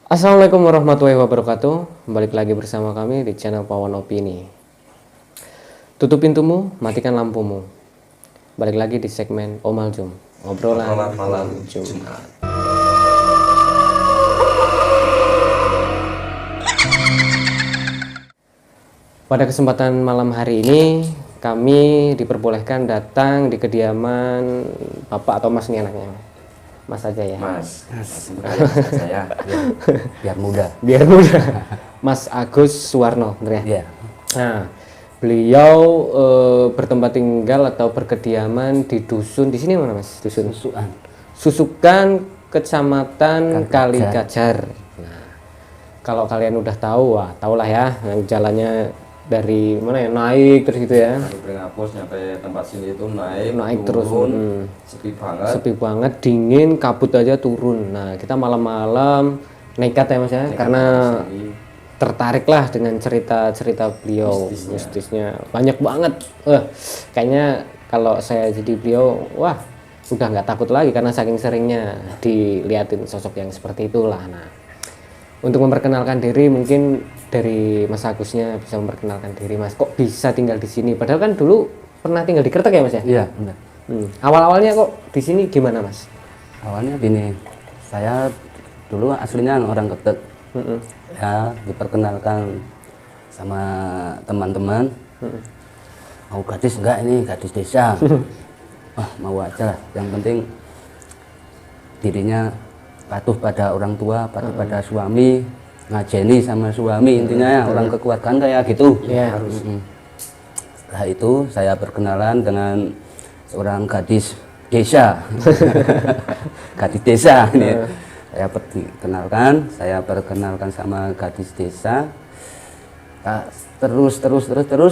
Assalamualaikum warahmatullahi wabarakatuh. Balik lagi bersama kami di channel Pawan Opini. Tutup pintumu, matikan lampumu. Balik lagi di segmen Omal Jum, obrolan malam Jumat. Pada kesempatan malam hari ini, kami diperbolehkan datang di kediaman Bapak atau Mas nih anaknya. Mas aja ya. Mas saya biar muda. Biar muda. Mas Agus Suwarno, bener ya? Iya. Nah, beliau bertempat tinggal atau berkediaman di dusun di sini mana Mas? Dusun Susukan. Susukan, Kecamatan Kaligajar. Nah, kalau kalian udah tahu, wah, tahulah ya, yang jalannya dari mana ya, naik terus gitu ya. Dari Pringapus nyampe tempat sini itu naik Terus sepi banget. sepi banget, dingin, kabut aja turun. Nah, kita malam-malam nekat ya Mas ya, karena tertarik lah dengan cerita-cerita beliau, mistisnya banyak banget. Kayaknya kalau saya jadi beliau, wah, udah nggak takut lagi karena saking seringnya diliatin sosok yang seperti itulah. Nah, untuk memperkenalkan diri, mungkin dari Mas Agusnya bisa memperkenalkan diri. Mas, kok bisa tinggal di sini? Padahal kan dulu pernah tinggal di Kretek ya Mas ya? Iya, benar. Awal-awalnya kok di sini gimana Mas? Awalnya gini, saya dulu aslinya orang Kretek. Ya, diperkenalkan sama teman-teman. Mau gadis enggak ini, gadis desa. Wah, mau aja lah. Yang penting dirinya patuh pada orang tua, patuh pada suami, ngajeni sama suami, intinya ya orang kekeluargaan kayak gitu. Iya. Harus. Setelah itu saya berkenalan dengan seorang gadis desa. Gadis desa ini. Saya perkenalkan sama gadis desa. Nah, terus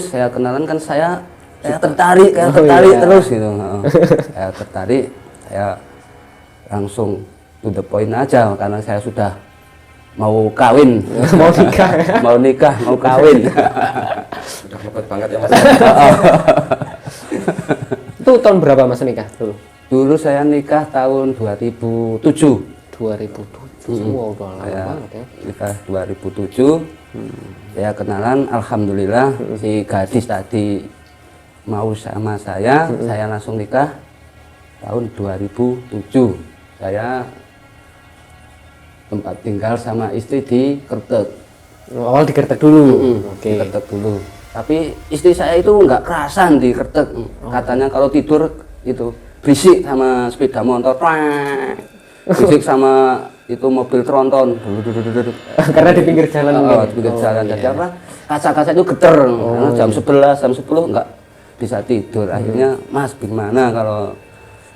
saya kenalan kan saya tertarik terus gitu. Saya tertarik, saya langsung to the point aja karena saya sudah mau kawin. mau nikah mau kawin. Sudah mepet banget ya Mas. Itu tahun berapa Mas nikah Dulu saya nikah tahun 2007. 2007. Wow, udah lama banget ya. Nikah 2007. Saya kenalan, alhamdulillah si gadis tadi mau sama saya langsung nikah tahun 2007. Saya tempat tinggal sama istri di Kretek. Awal di Kretek dulu. Di Kretek dulu. Tapi istri saya itu nggak kerasan di Kretek. Katanya kalau tidur itu berisik sama sepeda motor, berisik sama itu mobil tronton. Karena di pinggir jalan. Di pinggir jalan. Jadi apa? Kaca-kaca itu geter. Jam 11, jam 10 nggak bisa tidur. Akhirnya, Mas, gimana kalau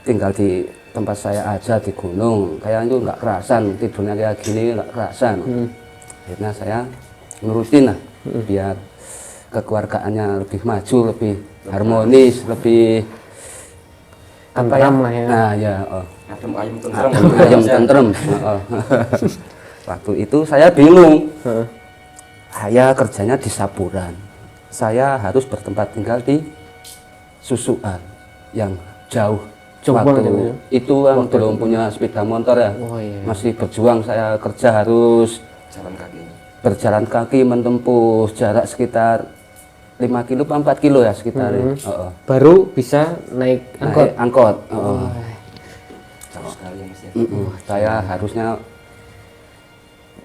tinggal di tempat saya aja di gunung, kayak itu nggak kerasan tidurnya kayak gini, nggak kerasan. Akhirnya saya nurutin lah, biar kekeluargaannya lebih maju, lebih harmonis, lebih tentram lah ya. Nah ya, ayam tentrem. Waktu itu saya bingung. Saya kerjanya di Saburan, saya harus bertempat tinggal di Susukan yang jauh. Waktu itu kan belum punya sepeda motor ya. Masih berjuang, saya kerja harus berjalan kaki menempuh jarak sekitar 5 kilo 4 kilo ya sekitar. Baru bisa naik angkot. Saya harusnya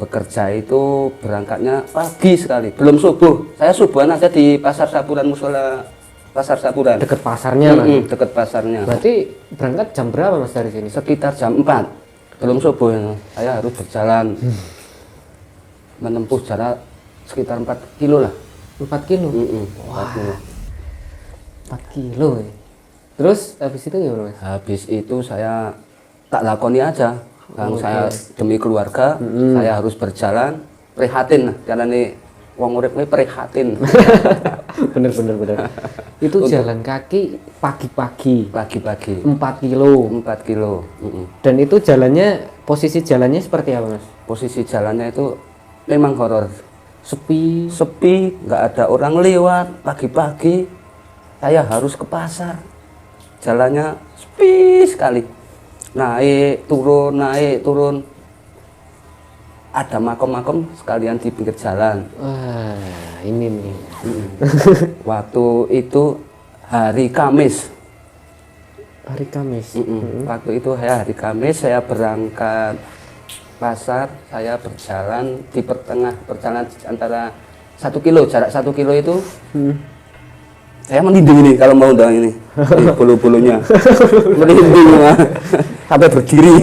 bekerja itu berangkatnya pagi sekali, belum subuh. Saya subuhan aja di Pasar Saburan, musola Pasar Saburan. Dekat pasarnya kan? Dekat pasarnya. Berarti berangkat jam berapa Mas dari sini? Sekitar jam 4. Belum subuh ya. Saya harus berjalan menempuh jarak sekitar 4 kilo lah. 4 kilo? Wah, 4 kilo ya. Terus habis itu gimana Mas? Habis itu saya tak lakoni aja. Saya demi keluarga, saya harus berjalan prihatin lah. Jalan ini wong urip prihatin. bener. Itu jalan kaki pagi-pagi 4 kilo. Dan itu jalannya, posisi jalannya seperti apa Mas? Posisi jalannya itu memang horor, sepi, nggak ada orang lewat. Pagi-pagi saya harus ke pasar, jalannya sepi sekali, naik turun. ada makom-makom sekalian di pinggir jalan. Wah, ini nih. Waktu itu hari Kamis. Hari Kamis. Waktu itu hari Kamis saya berangkat pasar, saya berjalan di perjalanan antara 1 kilo, jarak 1 kilo itu saya merinding ini kalau mau undang ini bulu-bulunya merinding sampai berdiri.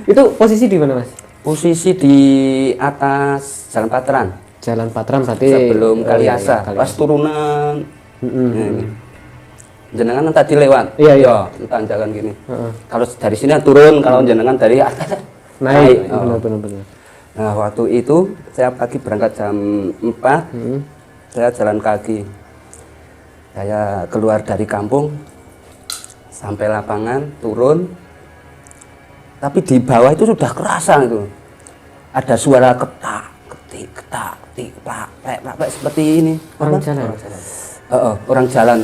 Itu posisi di mana, Mas? Posisi di atas Jalan Patran. Jalan Patram berarti Sebelum Kaliasa, Kaliasa. pas turunan. Ini. Jenengan tadi lewat. Iya. Tanjakan gini. Kalau dari sini turun, kalau jenengan dari atas Naik. Oh. Benar. Nah, waktu itu saya pagi berangkat jam 4. Saya jalan kaki. Saya keluar dari kampung sampai lapangan, turun. Tapi di bawah itu sudah kerasa itu. Ada suara ketak, ketik, plak, seperti ini. Orang jalan. Orang jalan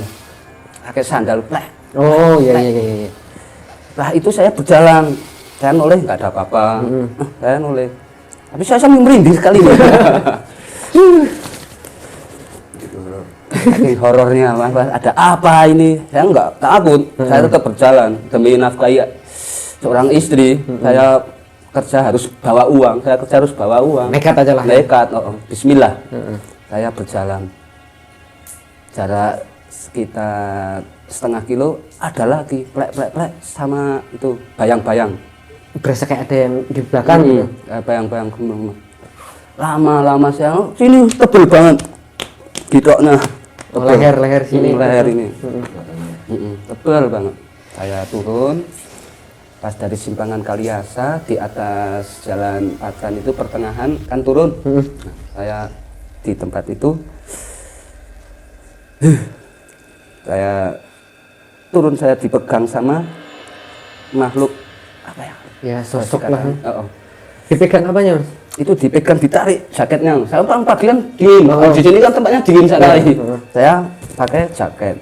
pakai sandal plek. Oh, iya. Nah, itu saya berjalan. Saya noleh nggak ada apa-apa. Saya noleh. Tapi saya sambil merinding sekali. Saking horornya, ada apa ini? Saya nggak takut. Saya tetap berjalan demi nafkahi seorang istri. Saya kerja harus bawa uang. Saya kerja harus bawa uang. Nekat aja lah. Nekat. Bismillah. Saya berjalan. Jarak sekitar setengah kilo ada lagi plek sama itu bayang-bayang. Berasa kayak ada yang di belakang gitu. Bayang-bayang gunung. Lama-lama saya sini tebel banget. Gitoknya. Leher sini. Leher ini. Tebel banget. Saya turun pas dari simpangan Kaliasa di atas Jalan Patran itu pertengahan kan turun. Nah, saya di tempat itu saya turun, saya dipegang sama makhluk apa ya? Ya, sosok lah. Oh. Dipegang apanya, Mas? Itu dipegang, ditarik jaketnya. Saya pagi kan dingin. Di sini kan tempatnya dingin sekali. Saya pakai jaket.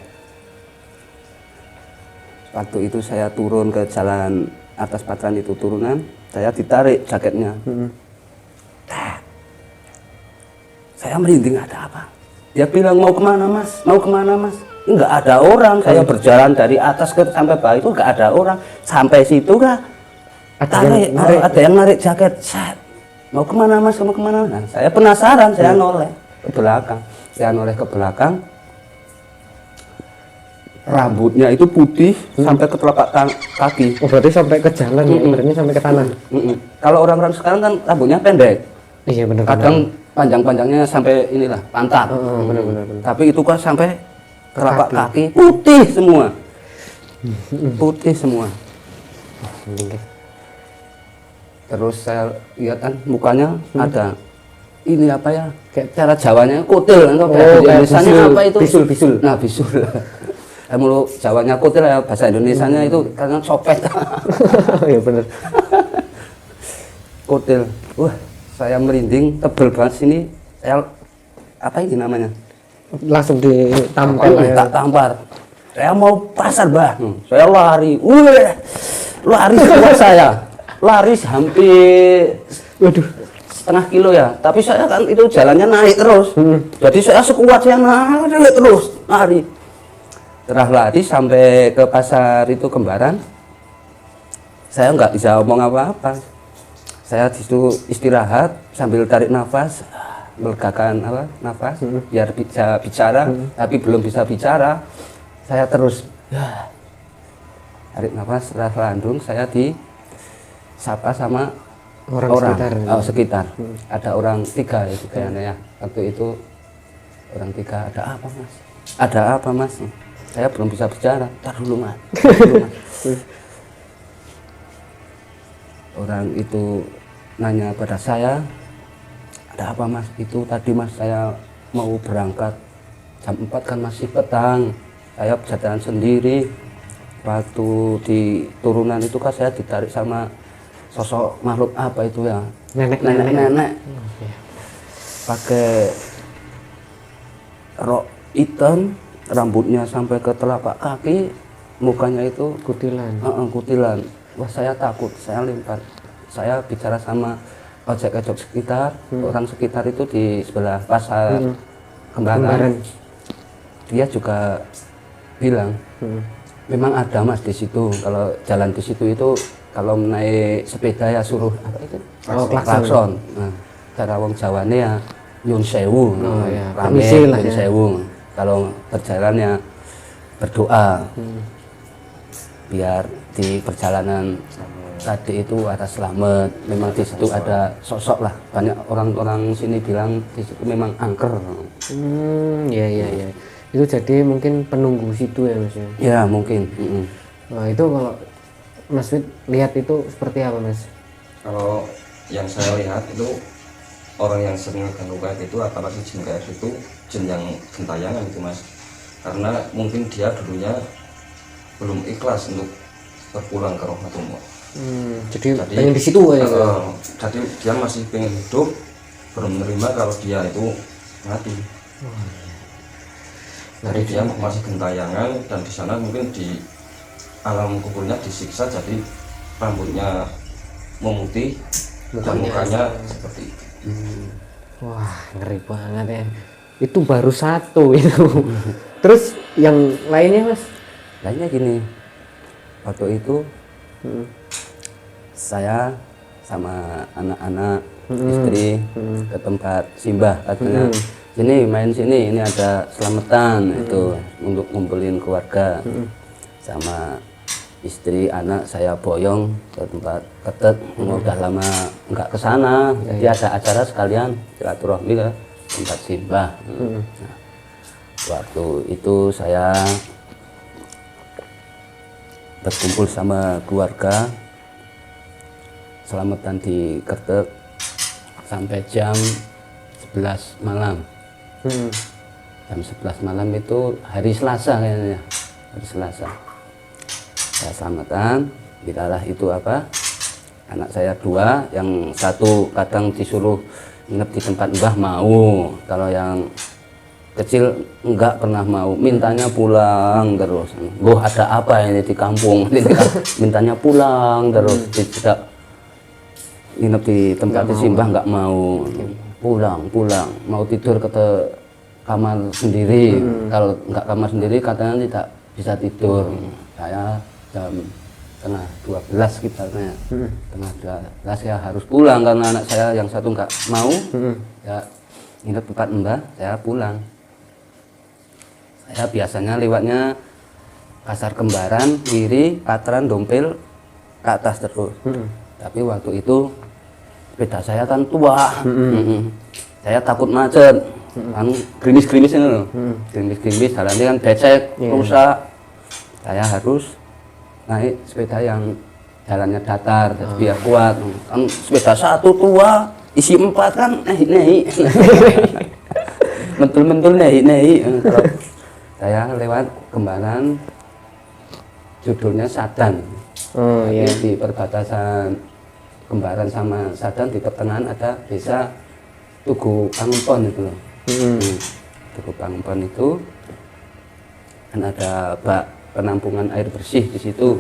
Waktu itu saya turun ke jalan atas Patran itu turunan, saya ditarik jaketnya. Saya merinding, ada apa? Dia bilang mau kemana, Mas? Mau kemana, Mas? Enggak ada orang. Saya berjalan dari atas ke sampai bawah itu enggak ada orang. Sampai situ kah? Ada yang narik jaket. Set. Mau kemana, Mas? Mau kemana? Nah, saya penasaran. Saya noleh ke belakang. Saya noleh ke belakang. Rambutnya itu putih sampai ke telapak kaki. Oh, berarti sampai ke jalan ya? Berarti sampai ke tanah. Kalau orang-orang sekarang kan rambutnya pendek. Iya, benar. Kadang panjang-panjangnya sampai inilah pantat. Benar. Tapi itu kan sampai telapak kaki putih semua. Putih semua. Terus saya lihat kan mukanya ada ini apa ya? Kayak cara Jawanya kutil kan, Indonesianya apa itu? Bisul. Nah, bisul. Mulu Jawanya kutil ya, bahasa Indonesianya itu karena copet. Iya benar. Kutil. Wah, saya merinding, tebel banget sini. Saya apa ini namanya? Langsung ditampar. Tak tampar. Saya mau pasar, Bah. Saya lari. Lari sekuat saya. Lari hampir setengah kilo ya. Tapi saya kan itu jalannya naik terus. Jadi saya sekuat saya naik terus, lari. Setelah lari sampai ke pasar itu Kembaran, saya nggak bisa ngomong apa-apa. Saya di situ istirahat sambil tarik nafas, melegakan nafas, biar bisa bicara, tapi belum bisa bicara. Saya terus tarik nafas, setelah landung saya disapa sama orang sekitar. Ada orang 3 ya kayaknya ya. Waktu itu orang 3, ada apa, Mas? Ada apa, Mas? Saya belum bisa bicara. Tar dulu, Mas. Orang itu nanya pada saya, ada apa, Mas? Itu tadi, Mas, saya mau berangkat jam 4 kan masih petang. Saya berjalan sendiri. Waktu di turunan itu kan saya ditarik sama sosok makhluk apa itu ya? Nenek. Pakai rok hitam, rambutnya sampai ke telapak kaki, mukanya itu kutilan. Kutilan. Wah, saya takut, saya lempar saya bicara sama ojek-ojek sekitar, orang sekitar itu di sebelah pasar Kembaran. Dia juga bilang, memang ada Mas di situ. Kalau jalan di situ itu kalau naik sepeda ya suruh apa itu? Klakson. Nah, cara wong Jawane ya nyun sewu, rame nyun sewu. Kalau berjalan ya berdoa. Biar di perjalanan tadi itu ada selamat. Memang di situ ada sosok lah. Banyak orang-orang sini bilang di situ memang angker. Iya. Itu jadi mungkin penunggu situ ya Mas? Ya mungkin. Nah itu kalau Mas Wid lihat itu seperti apa Mas? Kalau yang saya lihat itu orang yang sering ganggu gaib itu apalagi jin gaib itu jin yang gentayangan itu Mas, karena mungkin dia dulunya belum ikhlas untuk berpulang ke rahmatullah. Jadi pengen di situ ya. Jadi dia masih pengen hidup, belum menerima kalau dia itu mati. Jadi dia masih gentayangan dan di sana mungkin di alam kuburnya disiksa, jadi rambutnya memutih dan mukanya seperti itu. Wah ngeri banget ya. Itu baru satu itu. Terus yang lainnya Mas? Lainnya gini, waktu itu saya sama anak-anak istri ke tempat simbah, katanya sini main sini, ini ada selamatan itu untuk ngumpulin keluarga. Sama istri anak saya boyong ke tempat ketet, udah lama nggak ke sana, jadi ada acara sekalian silaturahmi ke tempat simbah. Nah, waktu itu saya berkumpul sama keluarga, selamatan di Kertek sampai jam 11 malam. Jam 11 malam itu hari Selasa kayaknya, hari Selasa. Saya selamatan, dilalah itu apa? Anak saya 2, yang satu kadang disuruh nginep di tempat mbah mau, kalau yang kecil enggak pernah mau, mintanya pulang terus. Boh ada apa ini di kampung? Mintanya pulang terus, tidak nginep di tempat simbah enggak mau. Pulang, mau tidur ke kamar sendiri. Kalau enggak kamar sendiri katanya tidak bisa tidur. Saya jam tengah 12 sekitarnya, tengah 12 ya harus pulang karena anak saya yang satu enggak mau. Ya nginep tempat mbah, saya pulang. Saya biasanya lewatnya Pasar Kembaran, Wiri, Patran, Dompil, ke atas terus. Tapi waktu itu sepeda saya kan tua, saya takut macet, kan gerimis-gerimis ini loh, gerimis-gerimis, jalannya kan becek, rusak. Saya harus naik sepeda yang jalannya datar, biar kuat. Kan sepeda satu tua, isi 4 kan, naik, mentul-mentul naik. Saya lewat Kembaran, judulnya Sadan. Di perbatasan Kembaran sama Sadan, di pertengahan ada desa Tugu Pangempon itu loh. Tugu Pangempon itu kan ada bak penampungan air bersih di situ.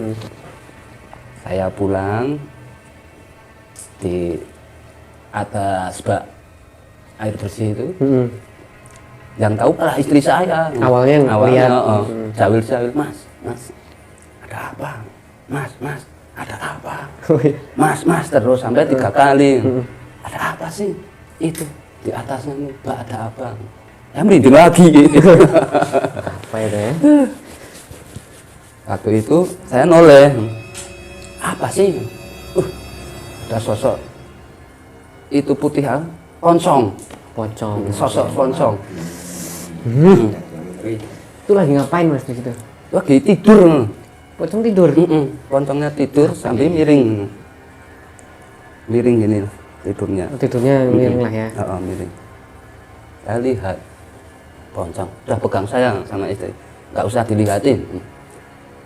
Saya pulang di atas bak air bersih itu. Yang tahu malah istri saya. Awalnya jawil-jawil, mas, ada apa? Mas, ada apa? Mas, terus sampai 3 kali. Ada apa sih? Itu di atasnya nih, Mbak, ada apa? Ya merinding lagi. Apa itu ya? Waktu itu saya noleh. Apa sih? Ada sosok. Itu putih, pocong. Sosok pocong. Itu lagi ngapain Mas di situ? Lagi tidur. Pocong tidur? Poncongnya tidur sambil miring gini tidurnya. Tidurnya miring lah ya? Miring. Saya lihat poncong, udah pegang saya sama istri, nggak usah dilihatin.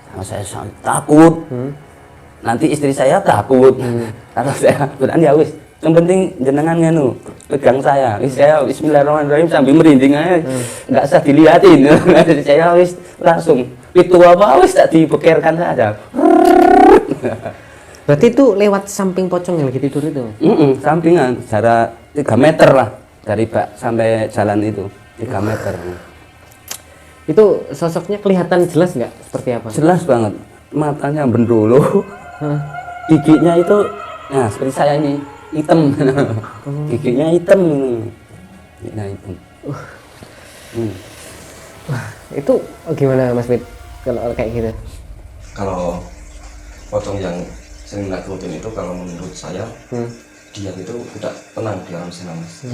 Sama saya takut, nanti istri saya takut. Kalau saya berani ya wis, yang penting jenengan nganu pegang saya. Saya Bismillahirrahmanirrahim sambil merinding aja, nggak usah dilihatin. Saya wis langsung itu apa wis tak dibekerkan saja. Berarti itu lewat samping pocong yang lagi tidur itu, Mas? Sampingan, jarak 3 meter lah dari bak sampai jalan itu, 3 meter. Itu sosoknya kelihatan jelas nggak seperti apa? Jelas banget, matanya bendolo, giginya itu, nah seperti saya ini, hitam, giginya hitam, giginya hitam. Itu gimana Mas Fit kalau kayak gitu? Kalau pocong yang sering nakutin itu kalau menurut saya dia itu tidak tenang di alam sana, Mas.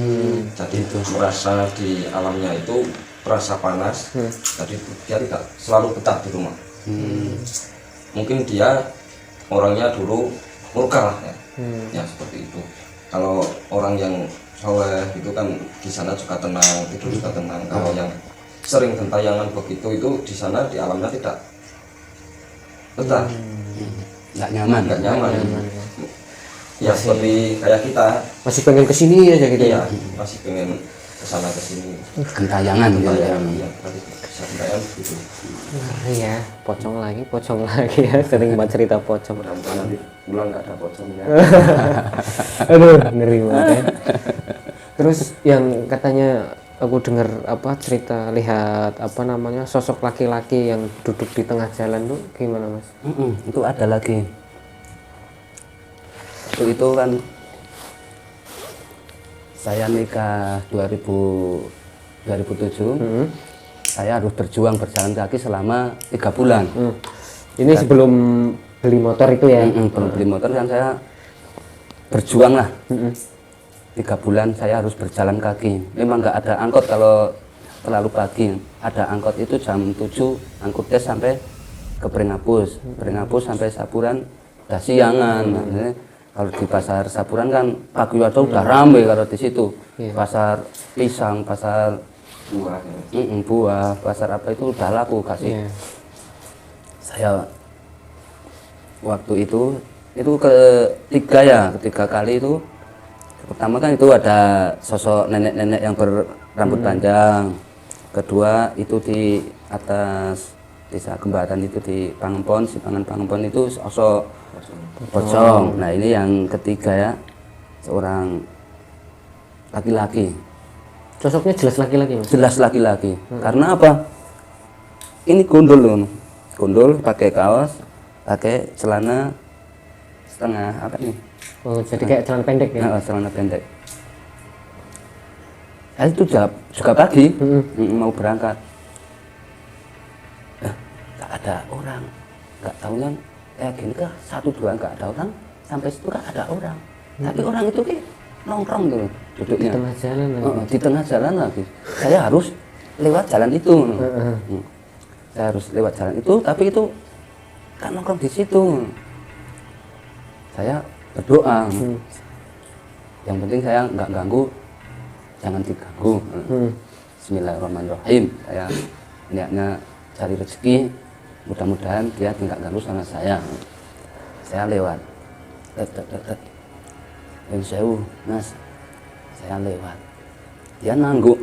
Jadi itu merasa di alamnya itu merasa panas, jadi dia tidak selalu betah di rumah. Mungkin dia orangnya dulu murka lah ya, ya seperti itu. Kalau orang yang soleh itu kan di sana juga tenang, tidur juga tenang. Kalau yang sering gentayangan begitu itu di sana di alamnya tidak betah, Nggak nyaman. nggak nyaman. Ya seperti kayak kita, Masih pengen kesini aja gitu iya ya? masih pengen kesana kesini. Gentayangan gitu ya. Gentayangan, iya, berarti bisa gentayangan begitu. Ngeri ya, pocong lagi ya, sering banget cerita pocong. Mudah-mudahan nanti pulang nggak ada pocongnya. Aduh, ngeri banget ya. Terus yang katanya aku dengar cerita lihat sosok laki-laki yang duduk di tengah jalan tuh gimana Mas? Itu ada lagi. Itu kan saya nikah 2007. Saya harus berjuang berjalan kaki selama 3 bulan. Ini sebelum beli motor itu ya? Belum beli motor kan saya berjuang lah. 3 bulan saya harus berjalan kaki. Memang nggak ada angkot kalau terlalu pagi. Ada angkot itu jam 7, angkut des sampai ke Pringapus. Pringapus sampai Saburan udah siangan. Nah, kalau di pasar Saburan kan pagi waktu udah ramai kalau di situ. Pasar pisang, pasar Buah, buah, pasar apa itu udah laku kasih. Saya waktu itu ketiga kali itu. Pertama kan itu ada sosok nenek-nenek yang berambut panjang. Kedua itu di atas desa Kembaran itu di Pangempon, Simpangan Pangempon itu sosok pocong. Nah ini yang ketiga ya, seorang laki-laki. Sosoknya jelas laki-laki Mas? Jelas laki-laki. Karena apa? Ini gundul loh. Gundul pakai kaos, pakai celana setengah apa nih? Oh, jadi kayak celana pendek ya? Nah, celana pendek. Itu juga pagi, mau berangkat. Nggak ada orang, nggak tahu kan kayak gini kah 1-2 nggak ada orang, sampai situ kan ada orang. Tapi orang itu kayak nongkrong tuh duduknya. Di tengah jalan lagi? Di tengah jalan lagi. Saya harus lewat jalan itu. Saya harus lewat jalan itu, tapi itu kan nongkrong di situ. Saya berdoa. Yang penting saya nggak ganggu, jangan diganggu. Bismillahirrahmanirrahim. Saya niatnya cari rezeki, mudah-mudahan dia tidak ganggu sama saya. Saya lewat. Yang sewu, Mas, saya lewat. Dia nangguk,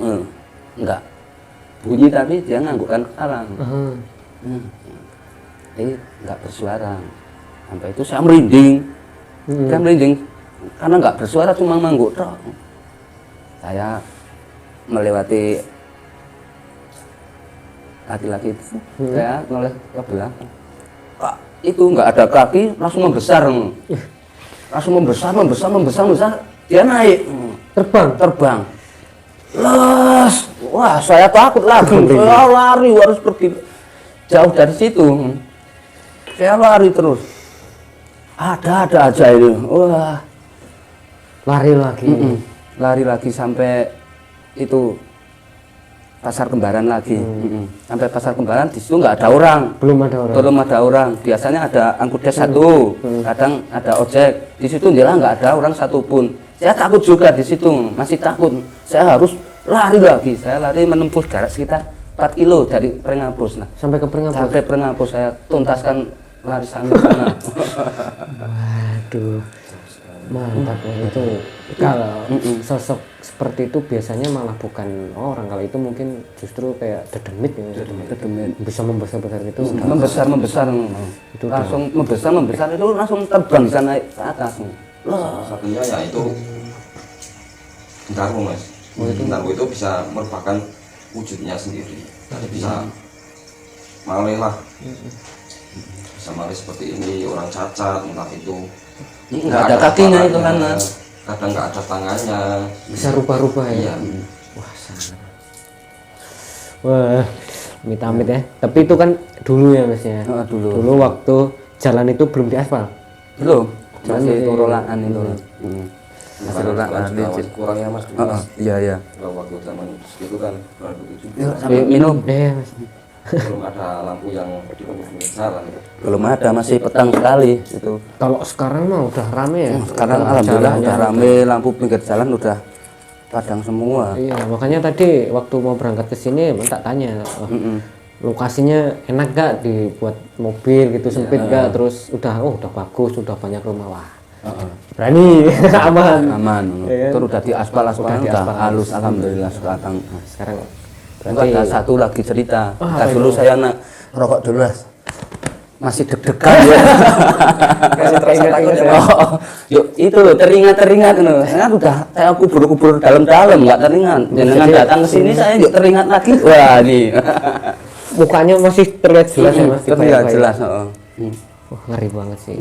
enggak bunyi tapi dia nganggukkan kalang. Jadi enggak bersuara. Sampai itu saya merinding. Saya merinding karena enggak bersuara, cuma mangguk tok. Saya melewati laki-laki itu, saya noleh ke belakang. Kak, itu enggak ada kaki, langsung membesar. Langsung membesar, dia naik. Terbang. Les, wah saya takut lagi. Saya lari, harus pergi jauh dari situ. Saya lari terus. Ada aja itu. Wah, Lari lagi? lari lagi sampai itu Pasar Kembaran lagi. Sampai Pasar Kembaran di situ nggak ada orang. Belum ada orang? Biasanya ada angkut des satu, kadang ada ojek. Di situ jelas nggak ada orang satupun. Saya takut juga di situ, masih takut. Saya harus lari lagi. Saya lari menempuh jarak sekitar 4 kilo dari Pringapus. Nah, Sampai ke Pringapus? sampai Pringapus saya tuntaskan lari sana. Waduh. Mantap ya. Itu kalau sosok seperti itu biasanya malah bukan orang, kalau itu mungkin justru kayak dedemit ya. Dedemit. Bisa membesar-besar gitu. Membesar Itu langsung membesar itu langsung terbang bisa naik ke atas. Salah satunya ya itu Gentarwo mas. Gentarwo itu bisa merupakan wujudnya sendiri. Jadi bisa malih lah, bisa malih seperti ini, orang cacat entah itu Nggak ada kakinya itu kan, Mas. kadang nggak ada tangannya, bisa rubah-rubah ya. iya. Wah, sangat. Wah, amit-amit ya. Tapi itu kan dulu ya Mas ya. Dulu. Dulu waktu jalan itu belum diaspal. Belum, masih Masih. itu rolaan itu. Masih Jalan rolaan juga licin. masih kurangnya mas dulu, mas. Iya. Kalau waktu zaman itu kan 2007 Sampai minum. Mas. belum ada lampu yang di pinggir jalan. Belum ada, masih petang sekali itu. Kalau sekarang mah udah rame ya. Sekarang Udah alhamdulillah jalannya udah rame, lampu pinggir jalan udah padang semua. Iya, makanya tadi waktu mau berangkat ke sini emang tak tanya, lokasinya enak gak dibuat mobil gitu, sempit gak, terus udah bagus, udah banyak rumah, wah berani. Aman. Iya. Terus udah diaspal, Udah udah diaspal. halus alhamdulillah sekarang. Sekarang Berarti ada satu lagi cerita. apa Dulu saya rokok dulu Mas. Masih deg-degan ya. Yuk itu loh teringat loh. Saya kubur dalam-dalam nggak teringat. Jangan datang ke sini saya yuk teringat lagi. Wah nih. mukanya masih terlihat jelas ya Mas, Terlihat dibayang-bayang. jelas. Wah, ngeri banget sih.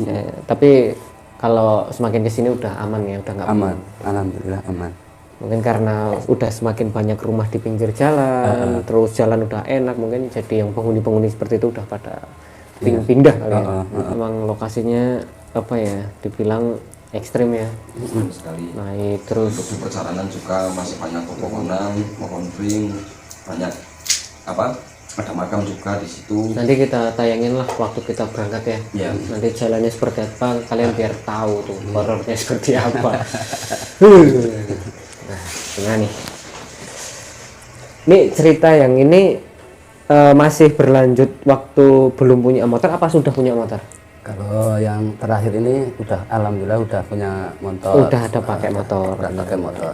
Tapi kalau semakin kesini udah aman ya, udah nggak Aman, alhamdulillah aman. mungkin karena udah semakin banyak rumah di pinggir jalan, terus jalan udah enak, mungkin jadi yang penghuni-penghuni seperti itu udah pada pindah kali ya. Emang lokasinya apa ya, dibilang ekstrim ya, Sekali naik terus. untuk di perjalanan juga masih banyak pepohonan, pohon ring, banyak ada makam juga di situ. Nanti kita tayangin lah waktu kita berangkat ya. Iya. Nanti jalannya seperti apa, kalian biar tahu tuh horornya seperti apa. Nah, gimana nih? Ini cerita yang ini masih berlanjut waktu belum punya motor apa sudah punya motor? Kalau yang terakhir ini udah alhamdulillah udah punya motor. Udah ada pakai motor. Udah pakai motor.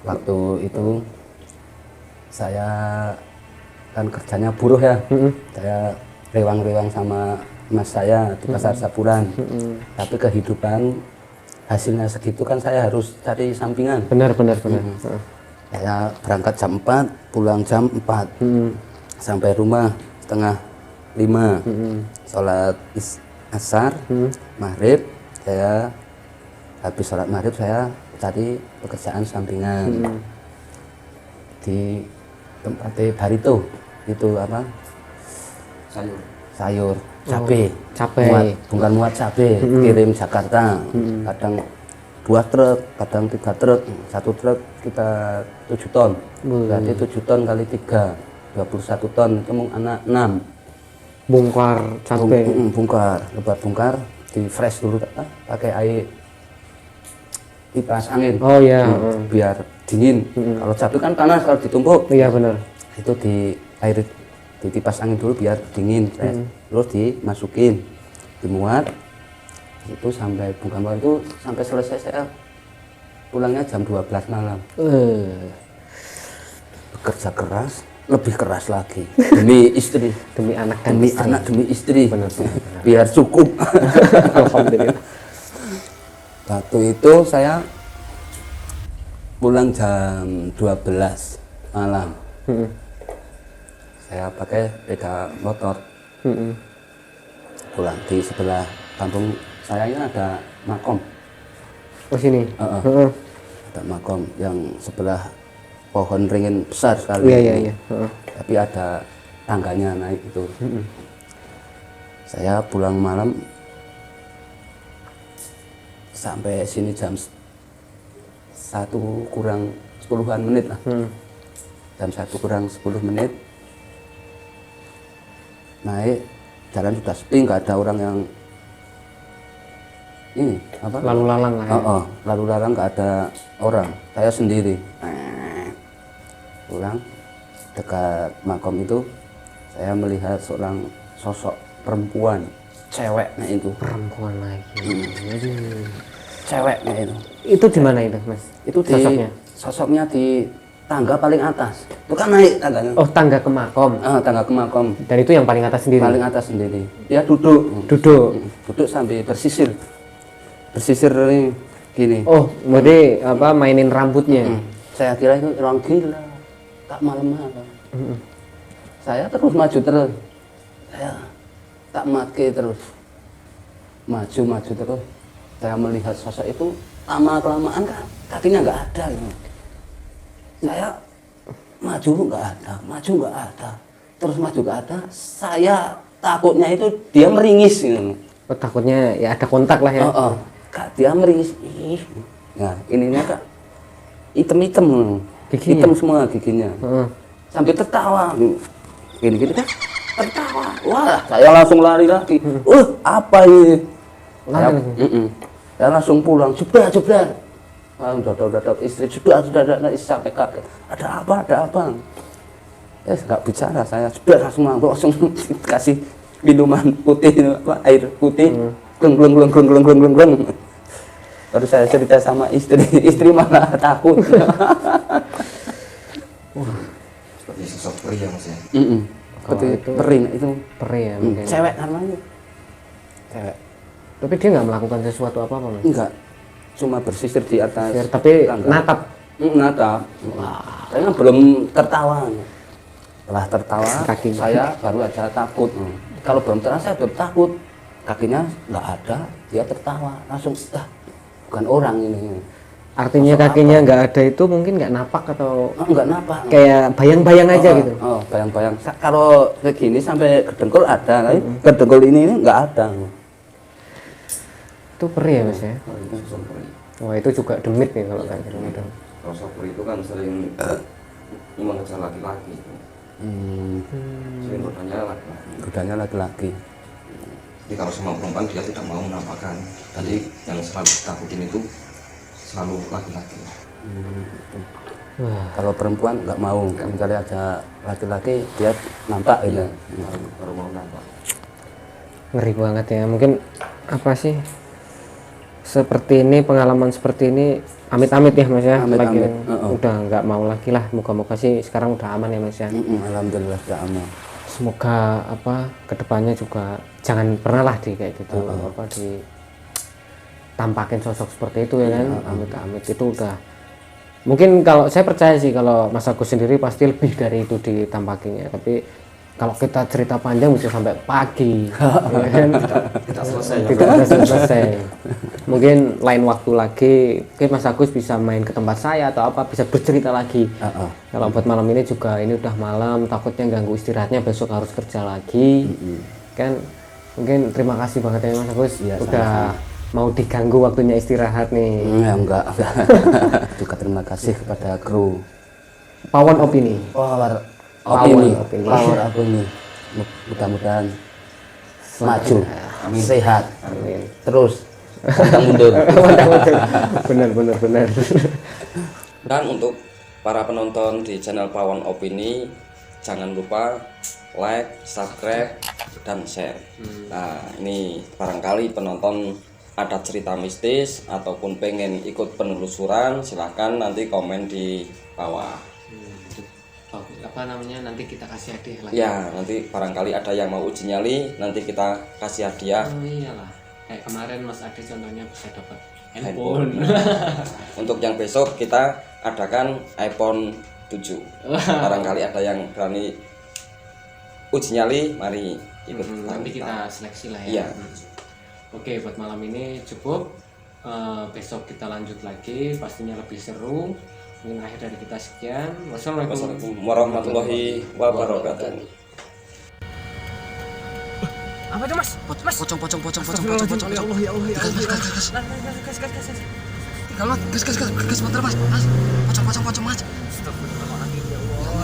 Waktu itu saya kan kerjanya buruh ya. Saya rewang-rewang sama mas saya di pasar Saburan. Tapi kehidupan hasilnya segitu kan saya harus cari sampingan. Benar. Saya berangkat jam 4, pulang jam 4. Sampai rumah setengah 5. Sholat asar, maghrib, saya habis sholat maghrib saya cari pekerjaan sampingan di tempat Barito itu apa? Sayur, cabe, bukan muat cabe, kirim Jakarta, kadang 2 truk, kadang 3 truk, 1 truk kita 7 ton, berarti 7 ton kali 3, 21 ton, itu anak 6. Bongkar cabai. Lebat bongkar, di fresh dulu pakai air kipas angin. Oh iya. Biar dingin. Kalau cabai kan panas kalau ditumpuk. Iya benar. Itu di air di kipas angin dulu biar dingin, fresh. Terus dimasukin, dimuat. Itu sampai bongkar itu sampai selesai saya pulangnya jam 12 malam. Bekerja keras, lebih keras lagi demi istri, Demi anak dan demi istri. anak, demi istri, Benar. biar cukup. Alhamdulillah. Waktu itu saya pulang jam 12 malam. Saya pakai sepeda motor. Pulang di sebelah kampung saya ini ada makom. Oh sini. Ada makom yang sebelah pohon ringin besar sekali. Iya. Tapi ada tangganya naik itu. Saya pulang malam sampai sini jam 1 kurang 10-an menit lah. Jam 1 kurang 10 menit naik, jalan sudah sepi, nggak ada orang yang ini apa? Lalu lalang lah ya. Lalu lalang nggak ada orang, saya sendiri. Pulang dekat makom itu saya melihat seorang sosok perempuan, ceweknya itu. Perempuan lagi. Aduh. ceweknya itu. Itu di mana itu, Mas? Itu di Sosoknya? sosoknya di tangga paling atas. Itu kan naik tangganya. Oh, tangga ke makom. Tangga ke makom. Dan itu yang paling atas sendiri. Paling atas sendiri. Dia duduk. Duduk. Duduk sambil bersisir. Bersisir ini gini. Oh, berarti apa mainin rambutnya? Saya kira itu orang gila. Tak malam-malam. Saya terus maju terus. Saya tak mati terus. Maju terus. Saya melihat sosok itu lama-kelamaan kan kakinya nggak ada gitu. Saya maju nggak ada, terus maju nggak ada. Saya takutnya itu dia meringis gitu. Oh, takutnya ya ada kontak lah ya. Kak, dia meringis. Nah, ininya kak hitam-hitam, Giginya? hitam semua giginya. Heeh. Sampai tertawa, gini kan, tertawa. Wah, saya langsung lari lagi. Apa ini? Lari Saya, lagi? saya langsung pulang. Jeblar. Udah, istri sudah sampai kaget. Ada apa? Nggak bicara saya. Sudah langsung kasih minuman putih, air putih. Gleng. Terus saya cerita sama istri malah takut. Seperti sosok pria Mas ya. Seperti itu- pering itu. Peri ya mungkin. Cewek namanya. Cewek. Tapi dia nggak melakukan sesuatu apa-apa, Mas. Enggak. Cuma bersisir di atas. Tapi tangga. natap. Natap. Saya belum tertawa. Setelah tertawa, Kakinya. saya baru aja takut. Kalau belum tertawa, saya baru takut. Kakinya nggak ada, dia tertawa. Langsung, bukan orang ini. Artinya kakinya nggak ada itu mungkin nggak napak atau Enggak napa. kayak bayang-bayang aja gitu. Bayang-bayang. Kalau begini sampai ke dengkul ada, tapi ke dengkul ini nggak ada. Itu peri ya, Mas ya. Itu sosok pria. Wah, itu juga demit nih kalau kayak gitu. Sosok pria itu kan sering mengejar laki-laki. Sering godanya laki-laki. Godanya laki-laki. Jadi kalau sama perempuan dia tidak mau menampakkan. Jadi yang selalu ditakutin itu selalu laki-laki. Wah, Kalau perempuan nggak mau, misalnya ada laki-laki dia nampak gitu. Baru mau nampak. ngeri banget ya. Mungkin apa sih? Seperti ini, pengalaman seperti ini amit-amit ya, Mas ya. Amit-amit. Udah nggak mau lagi lah. Moga-moga sih sekarang udah aman ya, Mas ya. Alhamdulillah sudah aman. Semoga apa kedepannya juga jangan pernah lah di kayak gitu apa ditampakin sosok seperti itu ya kan. Amit-amit itu udah mungkin. Kalau saya percaya sih kalau Mas Agus sendiri pasti lebih dari itu ditampakinya, tapi kalau kita cerita panjang bisa sampai pagi ya kan? Tidak selesai. Tidak ada selesai. Mungkin lain waktu lagi mungkin Mas Agus bisa main ke tempat saya atau apa, bisa bercerita lagi. Kalau buat malam ini juga ini udah malam, takutnya ganggu istirahatnya, besok harus kerja lagi kan. Mungkin terima kasih banget ya Mas Agus udah mau diganggu waktunya istirahat nih. Ya enggak. Juga terima kasih kepada kru Pawon Opini. Power Opini. Opini. Mudah-mudahan maju, sehat, terus pantang mundur. benar. Dan untuk para penonton di channel Pawon Opini, jangan lupa like, subscribe, dan share. Nah, ini barangkali penonton ada cerita mistis ataupun pengen ikut penelusuran, silahkan nanti komen di bawah. Apa namanya, nanti kita kasih hadiah lagi. Ya, nanti barangkali ada yang mau uji nyali, nanti kita kasih hadiah. Oh iyalah, kayak kemarin Mas Ade contohnya bisa dapat Handphone. Untuk yang besok kita adakan iPhone 7. Barangkali ada yang berani uji nyali, mari ikut. Nanti kita seleksi lah ya. Iya. Oke, buat malam ini cukup. Besok kita lanjut lagi, pastinya lebih seru. Mungkin akhir dari kita sekian. Wassalamualaikum Wassalamualaikum warahmatullahi wabarakatuh. Apa itu mas? Pocong. Ya Allah. Gas, bentar mas. Pocong mas. Astagfirullahaladzim ya Allah.